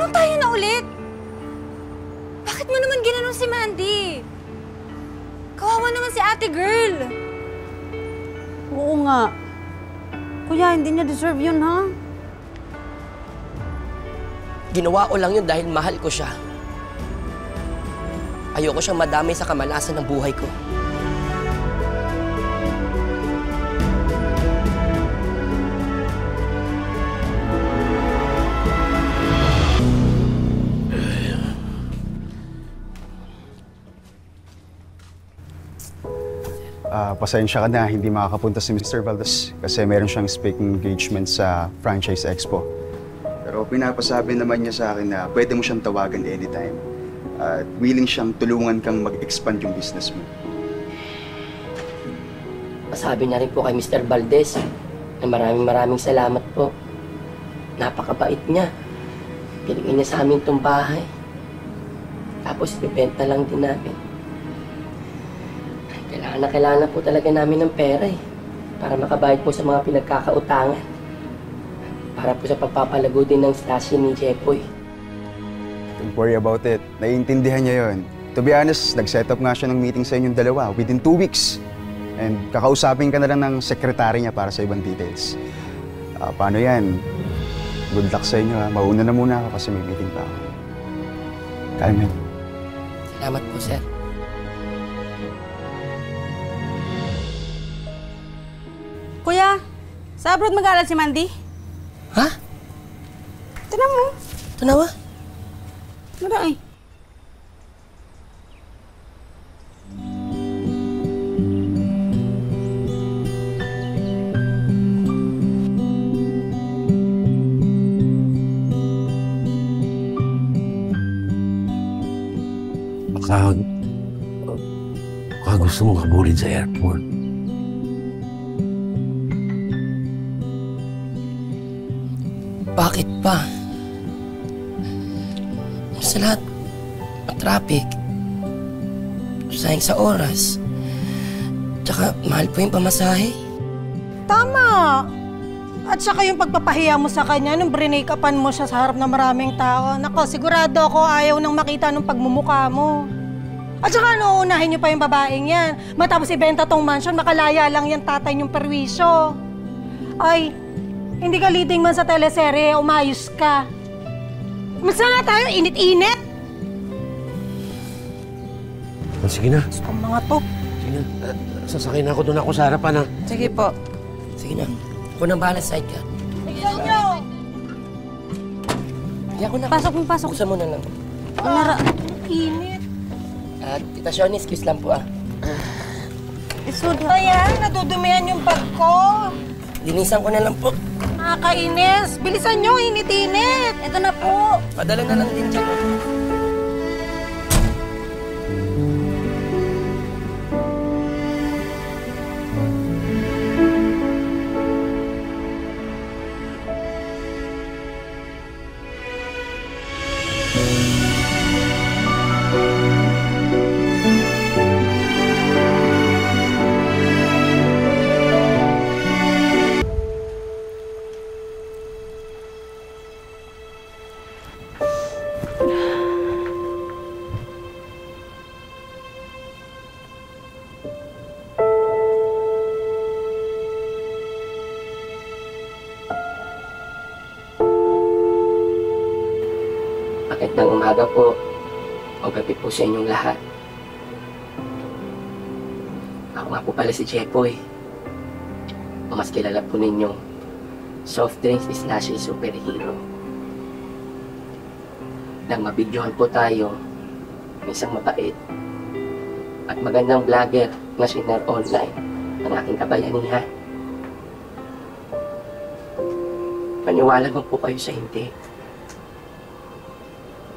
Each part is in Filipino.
Anong tayo na ulit? Bakit mo naman ginanon si Mandy? Kawawa naman si ate girl. Oo nga. Kuya, hindi niya deserve yun, ha? Ginawa ko lang yun dahil mahal ko siya. Ayoko siyang madamay sa kamalasan ng buhay ko. Pasensya ka na, hindi makakapunta si Mr. Valdez kasi meron siyang speaking engagement sa Franchise Expo. Pero pinapasabi naman niya sa akin na pwede mo siyang tawagan anytime. At willing siyang tulungan kang mag-expand yung business mo. Masabi na rin po kay Mr. Valdez na maraming salamat po. Napakabait niya. Pinigyan niya sa amin itong bahay. Tapos ibibenta lang din namin. Kailangan na po talaga namin ng pera para makabayad po sa mga pinagkakautangan. Para po sa pagpapalago din ng stasyon ni Jepoy. Don't worry about it. Naiintindihan niya yon. To be honest, nag-set up nga siya ng meeting sa inyong dalawa within 2 weeks. And kakausapin ka na lang ng sekretary niya para sa ibang details. Paano yan? Good luck sa inyo, ha? Mauna na muna ako kasi may meeting pa ako. Carmen. Salamat po, sir. Kuya, sa abroad mag-aaral si Mandy? Ha? Tignan mo. Tanawa? Marami. Baka gusto mong kabulid sa airport. Bakit pa? Sa lahat, traffic, sayang sa oras, tsaka mahal po yung pamasahe. Tama! At saka yung pagpapahiya mo sa kanya nung brinake-upan mo siya sa harap ng maraming tao. Nako, sigurado ako ayaw nang makita nung pagmumukha mo. At saka ano, unahin niyo pa yung babaeng yan. Matapos ibenta tong mansion, makalaya lang yung tatay niyong perwisyo. Ay, hindi ka leading man sa teleserye, umayos ka. Masa nga tayo, init-init! Sige na. Ang mga to. Sige na. Sasakay na ako doon ako sa harapan, ha? Sige po. Sige na. Ako nang bahala sa sidecar. Ikaw nyo! Hindi ako na. Pasok mo, pasok. Buksan mo na lang. Init. Tita Shoni, excuse lang po, Isod. Ayan, nadudumihan yung bag ko. Linisan ko na lang po. Nakakainis. Bilisan nyo, init-init. Ito na po. Padala na lang din dyan. Magandang umaga po o gabi po sa inyong lahat. Ako nga po pala si Jepoy. O mas kilala po ninyong soft drinks / superhero. Nang mabidyohan po tayo ng isang mabait at magandang vlogger na sinare online ang aking kabayanihan. Maniwala mo po kayo sa hindi.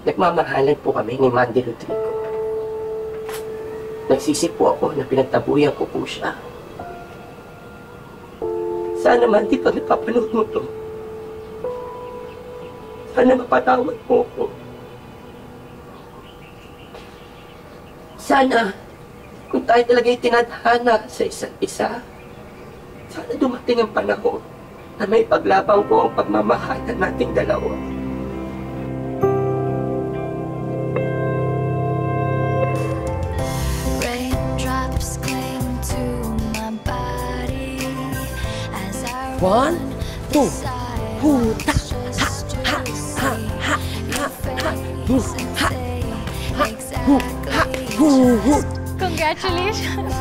Nagmamahalan po kami ni Mandy Rodrigo. Nagsisi po ako na pinagtabuyan ko po siya. Sana Mandy, pag napapanood mo to, sana mapatawad mo ko. Sana, kung tayo talaga'y tinadhana sa isa't isa, sana dumating ang panahon na may paglabang ko ang pagmamahalan nating dalawa. 1, 2. Huta. Ha, ha, ha, ha, ha, ha. Hu, ha, ha, hu, ha, hu, hu. Congratulations!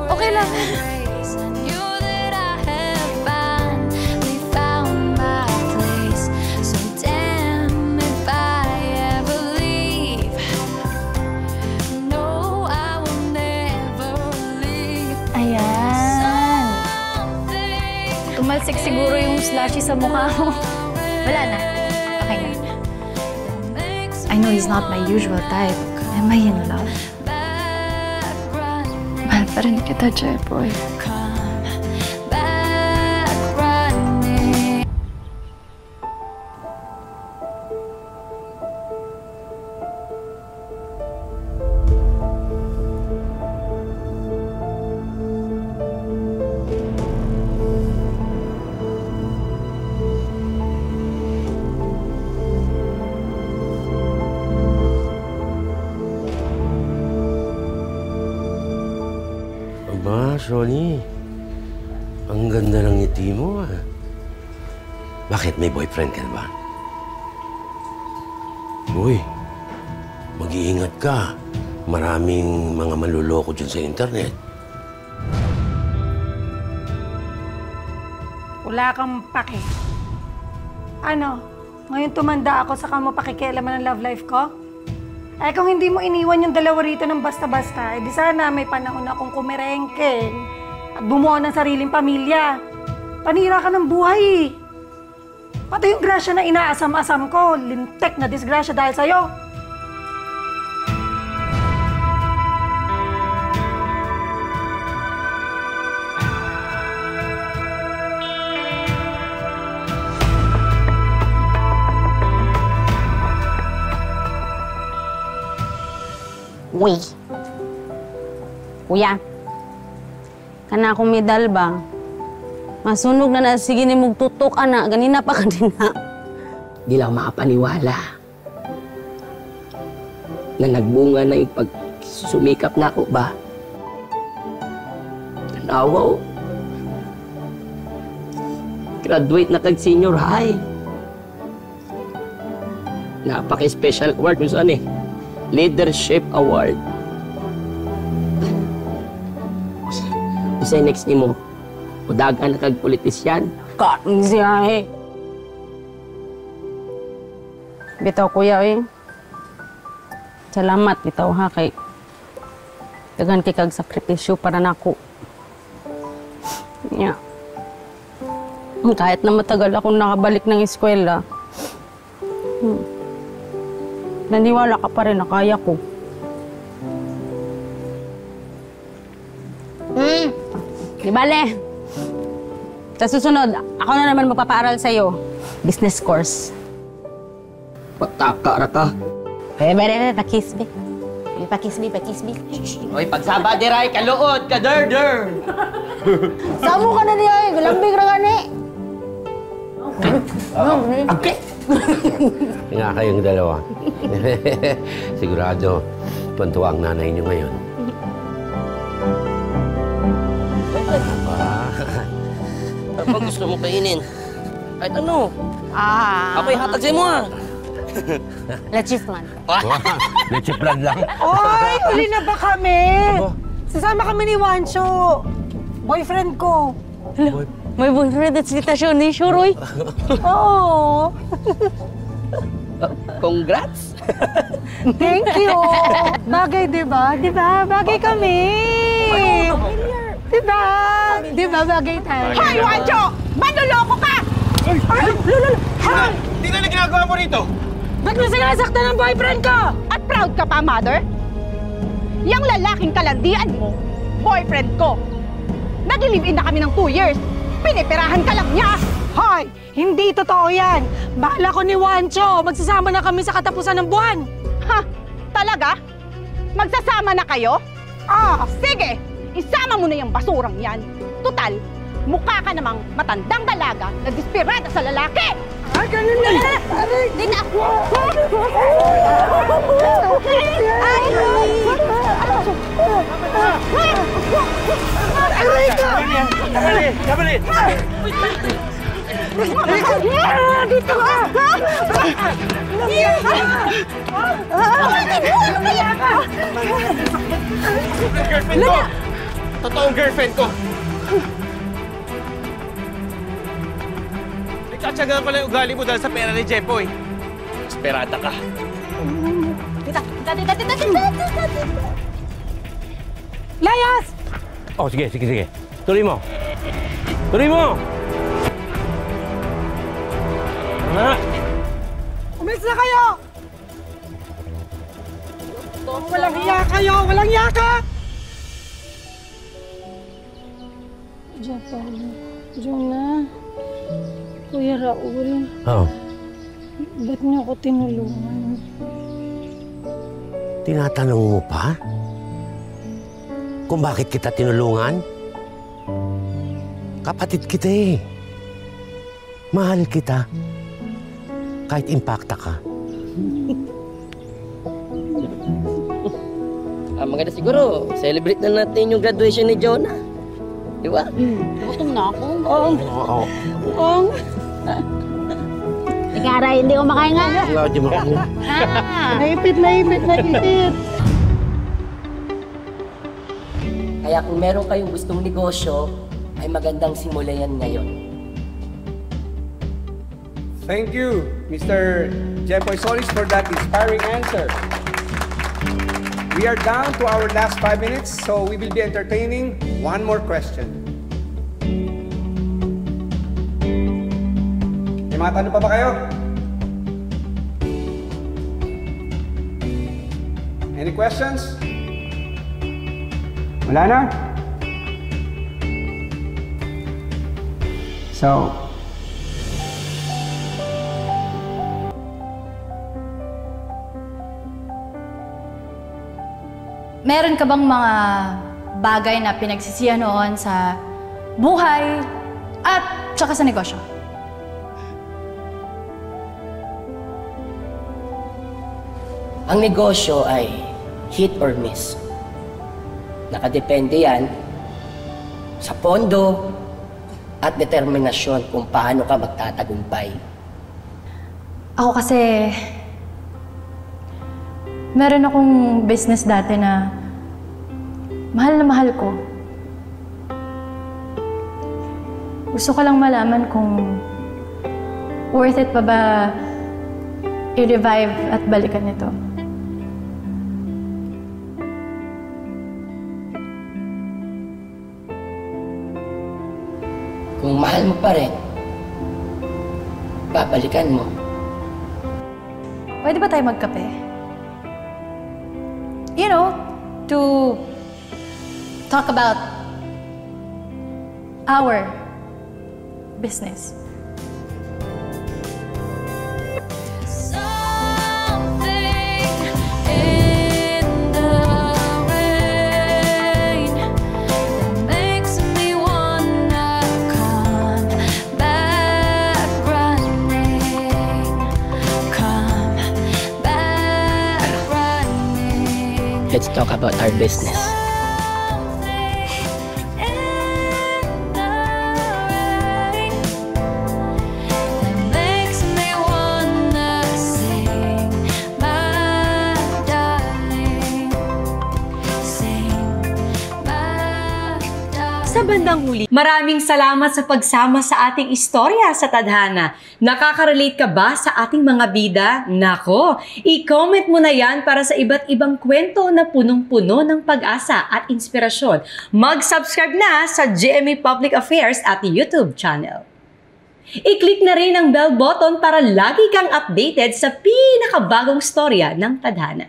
Okay lang. Ayan. Tumalsik siguro yung slushy sa mukha mo. Wala na. Okay na. I know he's not my usual type. Am I in love? Mahal pa rin kita, Jeboy. Aba, Shoni. Ang ganda ng ngiti mo, ah. Bakit? May boyfriend ka na ba? Boy, mag-iingat ka. Maraming mga manluloko dyan sa internet. Wala kang pake. Ano? Ngayon tumanda ako, saka mo pakikialaman ng love life ko? Eh kung hindi mo iniwan yung dalawa rito ng basta-basta, di sana may panahon akong kumerengke at bumuo ng sariling pamilya. Panira ka ng buhay eh. Pati yung grasya na inaasam-asam ko, lintek na disgrasya dahil sa'yo. Uy. Kuya. Kana akong medal ba? Masunog na sige ni mong tutok, ana. Ganina pa kanina. Di lang makapaniwala na nagbunga na yung pagsumikap na ako ba? Tanawaw. Graduate na tag-senior high. Napaka-special award kung saan eh. Leadership Award. Isa next ni mo, udagan na kag-politisyan. Kain siya eh. Bitaw kuya eh. Salamat bitaw ha kay dagan kay kag sakripisyo para nako. Yeah. Kahit na matagal akong nakabalik ng eskwela, naniwala ka pa rin na kaya ko. Di bale. Sa susunod, ako na naman magpapaaral sa'yo. Business course. Pataka ra ka. Bere, pakisbi. Pakisbi. Oy, pagsaba diray, kaluod, kader-der. Samo ka na niya eh. Galambing ra gani. Okay. Nga kayong dalawa. Sigurado, tuwan-tuwa ang nanay niyo ngayon. Ano bang gusto mo kainin? Kahit ano. Ako'y hatag sa'yo mo ah. Let's shift man. Leche plan lang. Oy, uli na ba kami? Sasama kami ni Wancho. Boyfriend ko. May boyfriend at sitasyon ni Shuroy. Oo. Congrats. Thank you. Bagay, di ba? Di ba? Bagay kami. Di ba? Di ba? Bagay tayo. Hoy, Wancho! Manloloko ka! Hoy! Tingnan na ginagawa mo rito! Ba't mo sinasaktan ng boyfriend ko? At proud ka pa, mother? Yang lalaking kalandian mo, boyfriend ko. Nag-live-in na kami ng 2 years. Pinipirahan ka lang niya. Hoy! Hindi totoo yan. Bahala ko ni Wancho. Magsasama na kami sa katapusan ng buwan. Ha? Talaga? Magsasama na kayo? Ah! Sige! Isama mo na yung basurang yan. Tutal, mukha ka namang matandang dalaga na dispirada sa lalaki! Ah, ganun na! Di na ako! Ay! Dito ka! Girlfriend ko! Totoong girlfriend ko! Nagtsatsagaan pala yung ugali mo dahil sa pera ni Jepoy. Esperada ka. Tita! Layas! Oh, sige. Tuloy mo. Umalis na kayo! Walang hiya kayo! Walang hiya ka! Jonah, Kuya Raul, Oh, ba't niyo ako tinulungan? tinatanong mo pa? Kung bakit kita tinulungan? Kapatid kita eh. Mahal kita. Kahit impacta ka. Maganda siguro, celebrate na natin yung graduation ni Jonah. Di ba? Gutom na ako. Oo. Ikaw, hindi ko makahinga. Wala di makahinga. Naipit. Kaya kung meron kayong gustong negosyo, ay magandang simula yan ngayon. Thank you, Mr. Jepoy Solis, for that inspiring answer. We are down to our last 5 minutes, so we will be entertaining one more question. May mga tanong pa ba kayo? Any questions? Wala na? So, Meron ka bang mga bagay na pinagsisihan noon sa buhay at tsaka sa negosyo? Ang negosyo ay hit or miss. Nakadepende yan sa pondo at determinasyon kung paano ka magtatagumpay. Ako kasi, meron akong business dati na mahal ko. Gusto ko lang malaman kung worth it pa ba i-revive at balikan ito. Kung mahal mo pa rin, babalikan mo. Pwede ba tayo magkape? You know, to talk about our business. Let's talk about our business. Sa bandang huli, maraming salamat sa pagsama sa ating istorya sa Tadhana. Nakaka-relate ka ba sa ating mga bida? Nako, i-comment mo na yan para sa iba't ibang kwento na punong-puno ng pag-asa at inspirasyon. Mag-subscribe na sa GMA Public Affairs at YouTube channel. I-click na rin ang bell button para lagi kang updated sa pinakabagong storya ng Tadhana.